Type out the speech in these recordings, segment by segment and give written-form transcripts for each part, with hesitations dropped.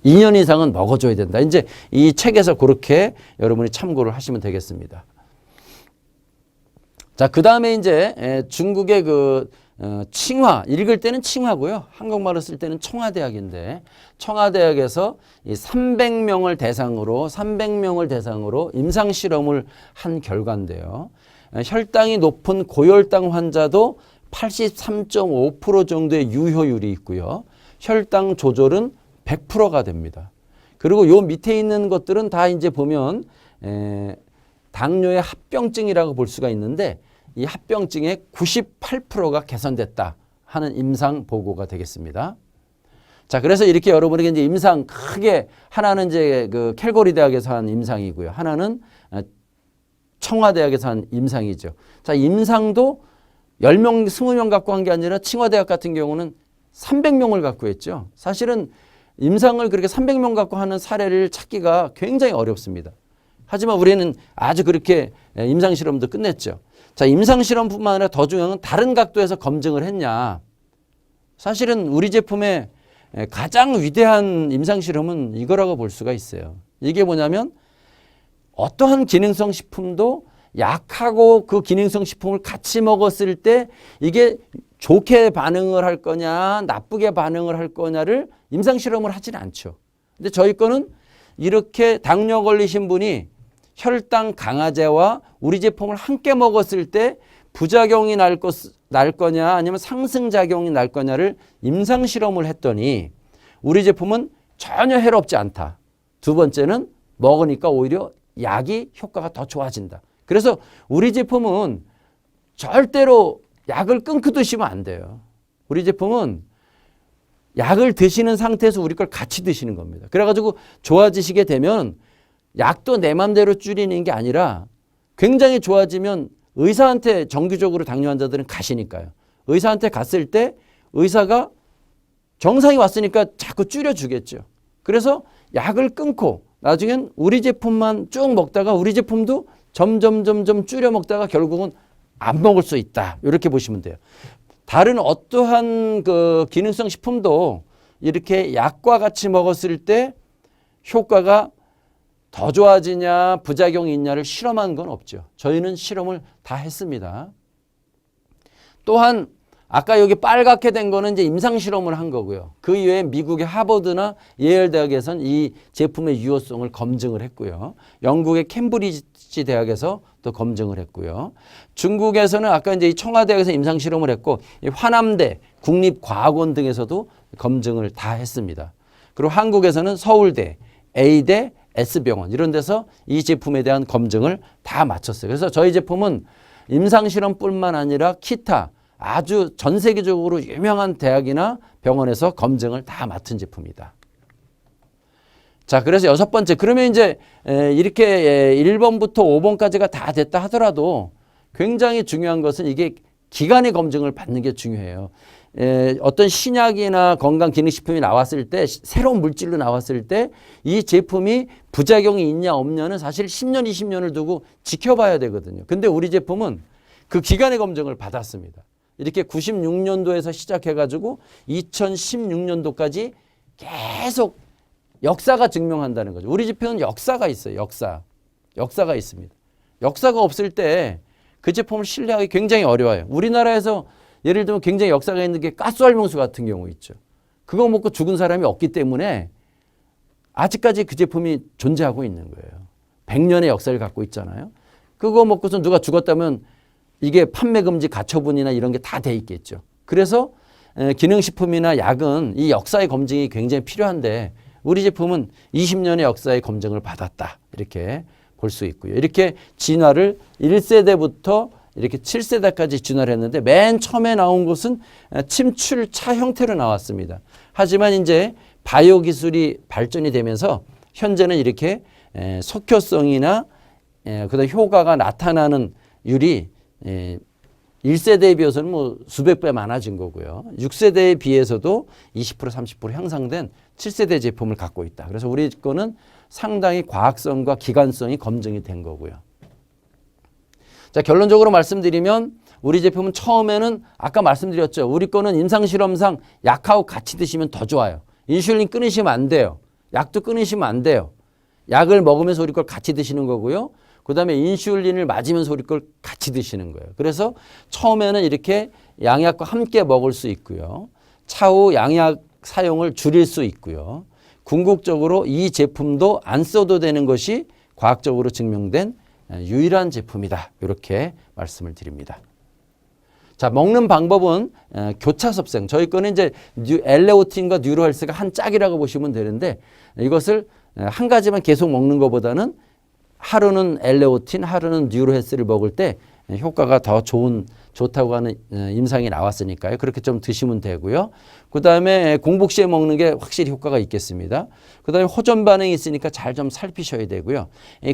2년 이상은 먹어줘야 된다. 이제 이 책에서 그렇게 여러분이 참고를 하시면 되겠습니다. 자, 그 다음에 이제 중국의 칭화, 읽을 때는 칭화고요. 한국말로 쓸 때는 청와대학인데, 청와대학에서 이 300명을 대상으로 임상 실험을 한 결과인데요. 혈당이 높은 고혈당 환자도 83.5% 정도의 유효율이 있고요. 혈당 조절은 100%가 됩니다. 그리고 요 밑에 있는 것들은 다 이제 보면 당뇨의 합병증이라고 볼 수가 있는데, 이 합병증의 98%가 개선됐다 하는 임상 보고가 되겠습니다. 자, 그래서 이렇게 여러분에게 이제 임상 크게 하나는 이제 캘거리 대학에서 한 임상이고요. 하나는 청와대학에서 한 임상이죠. 자, 임상도 10명, 20명 갖고 한 게 아니라 칭화대학 같은 경우는 300명을 갖고 했죠. 사실은 임상을 그렇게 300명 갖고 하는 사례를 찾기가 굉장히 어렵습니다. 하지만 우리는 아주 그렇게 임상실험도 끝냈죠. 자, 임상실험뿐만 아니라 더 중요한 건 다른 각도에서 검증을 했냐. 사실은 우리 제품의 가장 위대한 임상실험은 이거라고 볼 수가 있어요. 이게 뭐냐면 어떠한 기능성 식품도 약하고 그 기능성 식품을 같이 먹었을 때 이게 좋게 반응을 할 거냐 나쁘게 반응을 할 거냐를 임상실험을 하지는 않죠. 근데 저희 거는 이렇게 당뇨 걸리신 분이 혈당 강화제와 우리 제품을 함께 먹었을 때 부작용이 날 거냐 아니면 상승작용이 날 거냐를 임상실험을 했더니 우리 제품은 전혀 해롭지 않다. 두 번째는 먹으니까 오히려 약이 효과가 더 좋아진다. 그래서 우리 제품은 절대로 약을 끊고 드시면 안 돼요. 우리 제품은 약을 드시는 상태에서 우리 걸 같이 드시는 겁니다. 그래가지고 좋아지시게 되면 약도 내 맘대로 줄이는 게 아니라 굉장히 좋아지면 의사한테 정기적으로 당뇨 환자들은 가시니까요. 의사한테 갔을 때 의사가 정상이 왔으니까 자꾸 줄여주겠죠. 그래서 약을 끊고 나중엔 우리 제품만 쭉 먹다가 우리 제품도 점점 줄여 먹다가 결국은 안 먹을 수 있다. 이렇게 보시면 돼요. 다른 어떠한 기능성 식품도 이렇게 약과 같이 먹었을 때 효과가 더 좋아지냐 부작용이 있냐를 실험한 건 없죠. 저희는 실험을 다 했습니다. 또한 아까 여기 빨갛게 된 거는 이제 임상 실험을 한 거고요. 그 이외에 미국의 하버드나 예일 대학에서는 이 제품의 유효성을 검증을 했고요. 영국의 캠브리지 대학에서 또 검증을 했고요. 중국에서는 아까 이제 이 청와대학에서 임상 실험을 했고 화남대, 국립과학원 등에서도 검증을 다 했습니다. 그리고 한국에서는 서울대, A대, S병원 이런 데서 이 제품에 대한 검증을 다 마쳤어요. 그래서 저희 제품은 임상실험뿐만 아니라 기타 아주 전 세계적으로 유명한 대학이나 병원에서 검증을 다 맡은 제품이다. 자, 그래서 여섯 번째. 그러면 이제 이렇게 1번부터 5번까지가 다 됐다 하더라도 굉장히 중요한 것은 이게 기간의 검증을 받는 게 중요해요. 어떤 신약이나 건강기능식품이 나왔을 때 새로운 물질로 나왔을 때 이 제품이 부작용이 있냐 없냐는 사실 10년, 20년을 두고 지켜봐야 되거든요. 근데 우리 제품은 그 기간의 검증을 받았습니다. 이렇게 96년도에서 시작해가지고 2016년도까지 계속 역사가 증명한다는 거죠. 우리 제품은 역사가 있어요. 역사가 있습니다. 역사가 없을 때 그 제품을 신뢰하기 굉장히 어려워요. 우리나라에서 예를 들면 굉장히 역사가 있는 게 가스활명수 같은 경우 있죠. 그거 먹고 죽은 사람이 없기 때문에 아직까지 그 제품이 존재하고 있는 거예요. 100년의 역사를 갖고 있잖아요. 그거 먹고서 누가 죽었다면 이게 판매 금지 가처분이나 이런 게 다 돼 있겠죠. 그래서 기능식품이나 약은 이 역사의 검증이 굉장히 필요한데 우리 제품은 20년의 역사의 검증을 받았다. 이렇게 볼 수 있고요. 이렇게 진화를 1세대부터 이렇게 7세대까지 진화를 했는데 맨 처음에 나온 것은 침출차 형태로 나왔습니다. 하지만 이제 바이오 기술이 발전이 되면서 현재는 이렇게 속효성이나 그다음 효과가 나타나는 율이 1세대에 비해서는 뭐 수백 배 많아진 거고요. 6세대에 비해서도 20% 30% 향상된 7세대 제품을 갖고 있다. 그래서 우리 거는 상당히 과학성과 기간성이 검증이 된 거고요. 자, 결론적으로 말씀드리면 우리 제품은 처음에는 아까 말씀드렸죠. 우리 거는 임상실험상 약하고 같이 드시면 더 좋아요. 인슐린 끊으시면 안 돼요. 약도 끊으시면 안 돼요. 약을 먹으면서 우리 걸 같이 드시는 거고요. 그 다음에 인슐린을 맞으면서 우리 걸 같이 드시는 거예요. 그래서 처음에는 이렇게 양약과 함께 먹을 수 있고요. 차후 양약 사용을 줄일 수 있고요. 궁극적으로 이 제품도 안 써도 되는 것이 과학적으로 증명된 유일한 제품이다. 이렇게 말씀을 드립니다. 자, 먹는 방법은 교차섭생. 저희 거는 이제 엘레오틴과 뉴로헬스가 한 짝이라고 보시면 되는데 이것을 한 가지만 계속 먹는 것보다는 하루는 엘레오틴, 하루는 뉴로헬스를 먹을 때 효과가 더 좋다고 하는 임상이 나왔으니까요. 그렇게 좀 드시면 되고요. 그 다음에 공복 시에 먹는 게 확실히 효과가 있겠습니다. 그 다음에 호전 반응이 있으니까 잘 좀 살피셔야 되고요.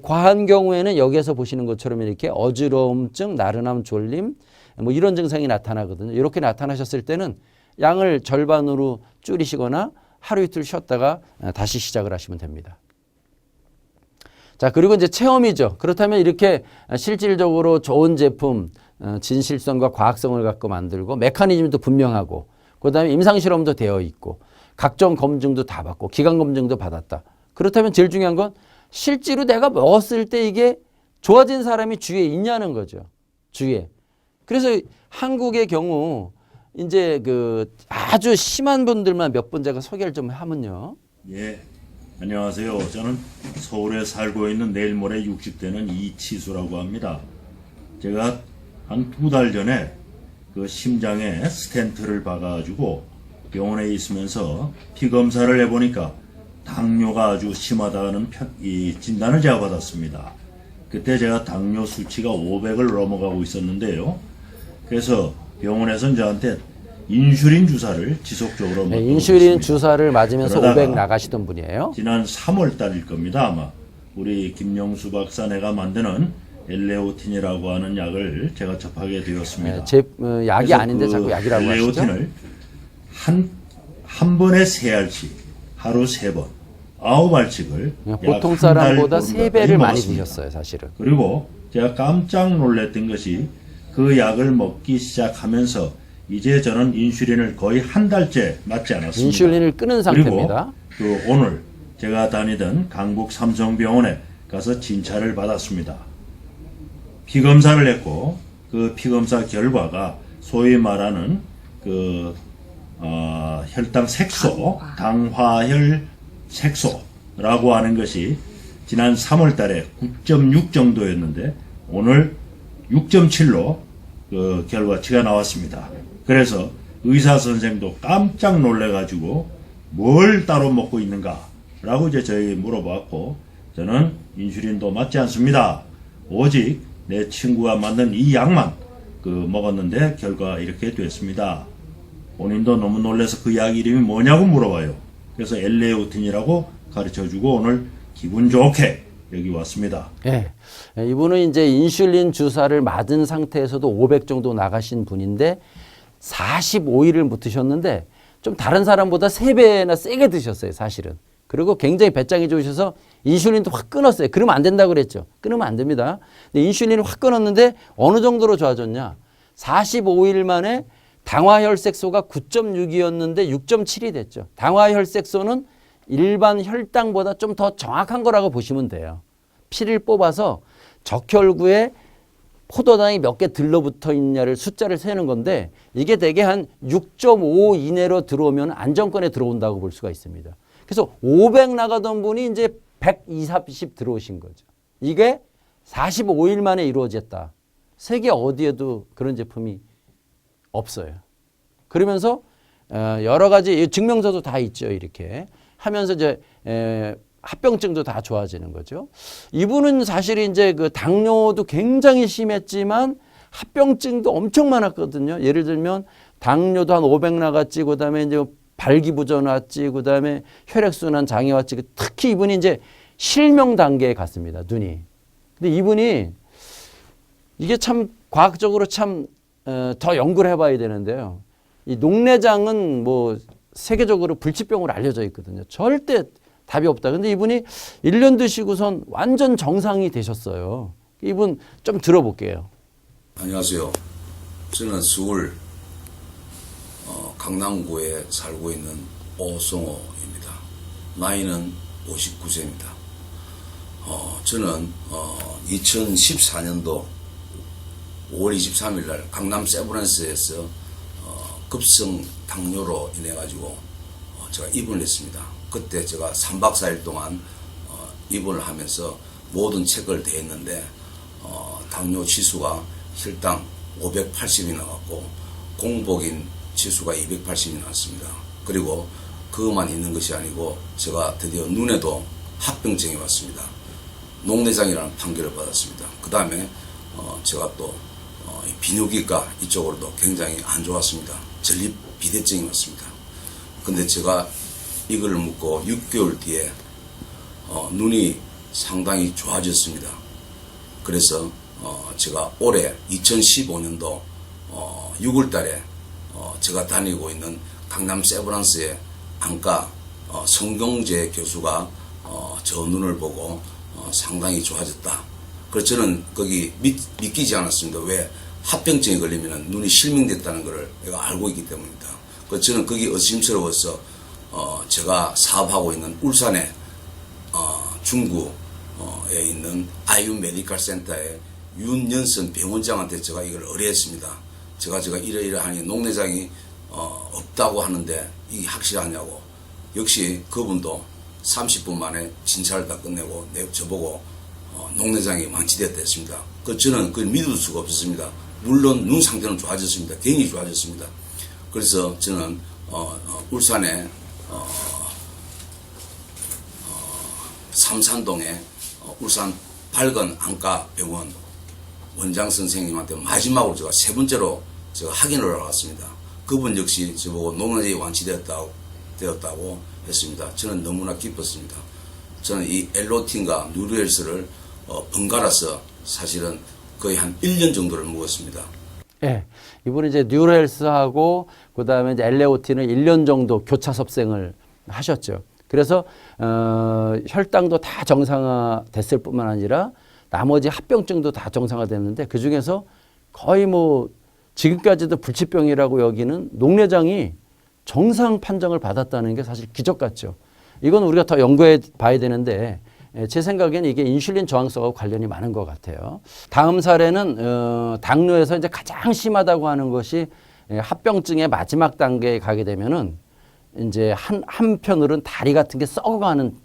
과한 경우에는 여기에서 보시는 것처럼 이렇게 어지러움증, 나른함, 졸림 뭐 이런 증상이 나타나거든요. 이렇게 나타나셨을 때는 양을 절반으로 줄이시거나 하루 이틀 쉬었다가 다시 시작을 하시면 됩니다. 자, 그리고 이제 체험이죠. 그렇다면 이렇게 실질적으로 좋은 제품, 진실성과 과학성을 갖고 만들고 메커니즘도 분명하고 그다음에 임상실험도 되어 있고 각종 검증도 다 받고 기관 검증도 받았다. 그렇다면 제일 중요한 건 실제로 내가 먹었을 때 이게 좋아진 사람이 주위에 있냐는 거죠. 주위에. 그래서 한국의 경우 이제 그 아주 심한 분들만 몇 분 제가 소개를 좀 하면요. 예, 안녕하세요. 저는 서울에 살고 있는 내일 모레 60대는 이치수라고 합니다. 제가 한 2달 전에 그 심장에 스텐트를 박아가지고 병원에 있으면서 피 검사를 해보니까 당뇨가 아주 심하다는 이 진단을 제가 받았습니다. 그때 제가 당뇨 수치가 500을 넘어가고 있었는데요. 그래서 병원에서 저한테 인슐린 주사를 지속적으로 맞고 인슐린 있습니다. 주사를 맞으면서 500 나가시던 분이에요. 지난 3월 달일 겁니다. 아마 우리 김영수 박사네가 만드는 엘레오틴이라고 하는 약을 제가 접하게 되었습니다. 약이 아닌데 자꾸 약이라고 하시죠? 엘레오틴을 한 번에 3알씩 하루 3번 9알씩을 보통 사람보다 3배를 많이 드셨어요, 사실은. 그리고 제가 깜짝 놀랐던 것이 그 약을 먹기 시작하면서 이제 저는 인슐린을 거의 한 달째 맞지 않았습니다. 인슐린을 끊은 상태입니다. 그리고 또 오늘 제가 다니던 강북 삼성병원에 가서 진찰을 받았습니다. 피검사를 했고 그 피검사 결과가 소위 말하는 그 혈당 색소, 당화혈 색소라고 하는 것이 지난 3월 달에 9.6 정도였는데 오늘 6.7로 그 결과치가 나왔습니다. 그래서 의사 선생도 깜짝 놀래가지고 뭘 따로 먹고 있는가 라고 이제 저에게 물어봤고 저는 인슐린도 맞지 않습니다. 오직 내 친구가 만든 이 약만 먹었는데 결과 이렇게 됐습니다. 본인도 너무 놀라서 그 약 이름이 뭐냐고 물어봐요. 그래서 엘레오틴이라고 가르쳐주고 오늘 기분 좋게 여기 왔습니다. 네. 이분은 이제 인슐린 주사를 맞은 상태에서도 500 정도 나가신 분인데 45일을 못 드셨는데 좀 다른 사람보다 3배나 세게 드셨어요, 사실은. 그리고 굉장히 배짱이 좋으셔서 인슐린도 확 끊었어요. 그러면 안 된다고 그랬죠. 끊으면 안 됩니다. 근데 인슐린을 확 끊었는데 어느 정도로 좋아졌냐. 45일 만에 당화혈색소가 9.6이었는데 6.7이 됐죠. 당화혈색소는 일반 혈당보다 좀 더 정확한 거라고 보시면 돼요. 피를 뽑아서 적혈구에 포도당이 몇 개 들러붙어 있냐를 숫자를 세는 건데 이게 대개 한 6.5 이내로 들어오면 안정권에 들어온다고 볼 수가 있습니다. 그래서 500 나가던 분이 이제 120, 30 들어오신 거죠. 이게 45일 만에 이루어졌다. 세계 어디에도 그런 제품이 없어요. 그러면서 여러 가지 증명서도 다 있죠. 이렇게 하면서 이제 합병증도 다 좋아지는 거죠. 이분은 사실 이제 그 당뇨도 굉장히 심했지만 합병증도 엄청 많았거든요. 예를 들면 당뇨도 한 500 나갔지, 그 다음에 이제 발기부전 왔지, 그 다음에 혈액순환 장애 왔지. 특히 이분이 이제 실명 단계에 갔습니다. 눈이. 근데 이분이 이게 참 과학적으로 참 더 연구를 해봐야 되는데요. 이 녹내장은 뭐 세계적으로 불치병으로 알려져 있거든요. 절대 답이 없다. 근데 이분이 1년 드시고선 완전 정상이 되셨어요. 이분 좀 들어볼게요. 안녕하세요. 저는 서울 강남구에 살고 있는 오성호입니다. 나이는 59세입니다. 저는 2014년도 5월 23일 날 강남 세브란스에서 급성 당뇨로 인해 가지고 제가 입원을 했습니다. 그때 제가 3박 4일 동안 입원을 하면서 모든 체크를 다 했는데 당뇨 지수가 혈당 580이 나왔고 공복인 지수가 280이 나왔습니다. 그리고 그것만 있는 것이 아니고 제가 드디어 눈에도 합병증이 왔습니다. 녹내장이라는 판결을 받았습니다. 그 다음에 제가 또 비뇨기과 이쪽으로도 굉장히 안 좋았습니다. 전립 비대증이 왔습니다. 근데 제가 이걸 묻고 6개월 뒤에 눈이 상당히 좋아졌습니다. 그래서 제가 올해 2015년도 6월 달에 제가 다니고 있는 강남 세브란스의 안과 성경재 교수가 저 눈을 보고 상당히 좋아졌다. 그래서 저는 거기 믿기지 않았습니다. 왜? 합병증에 걸리면 눈이 실명됐다는 것을 내가 알고 있기 때문입니다. 그래서 저는 거기 의심스러워서 제가 사업하고 있는 울산의 중구에 있는 아이유 메디컬 센터의 윤연선 병원장한테 제가 이걸 의뢰했습니다. 제가 이러이러하니 녹내장이 없다고 하는데 이게 확실하냐고. 역시 그분도 30분 만에 진찰을 다 끝내고 저보고 녹내장이 완치됐다 했습니다. 그 저는 그걸 믿을 수가 없었습니다. 물론 눈 상태는 좋아졌습니다. 굉장히 좋아졌습니다. 그래서 저는 울산의 삼산동의 울산 밝은 안과병원 원장 선생님한테 마지막으로 제가 세 번째로 제가 확인을 하러 갔습니다. 그분 역시 저보고 녹내장이 완치되었다고 했습니다. 저는 너무나 기뻤습니다. 저는 이 엘로틴과 누리헬스를 번갈아서 사실은 거의 한 1년 정도를 먹었습니다. 예. 이분은 이제 뉴로헬스하고 그다음에 이제 엘레오틴을 1년 정도 교차 섭생을 하셨죠. 그래서 혈당도 다 정상화됐을 뿐만 아니라 나머지 합병증도 다 정상화됐는데 그중에서 거의 뭐 지금까지도 불치병이라고 여기는 녹내장이 정상 판정을 받았다는 게 사실 기적 같죠. 이건 우리가 더 연구해 봐야 되는데 제 생각에는 이게 인슐린 저항성하고 관련이 많은 것 같아요. 다음 사례는 당뇨에서 이제 가장 심하다고 하는 것이 합병증의 마지막 단계에 가게 되면은 이제 한편으로는 다리 같은 게 썩어가는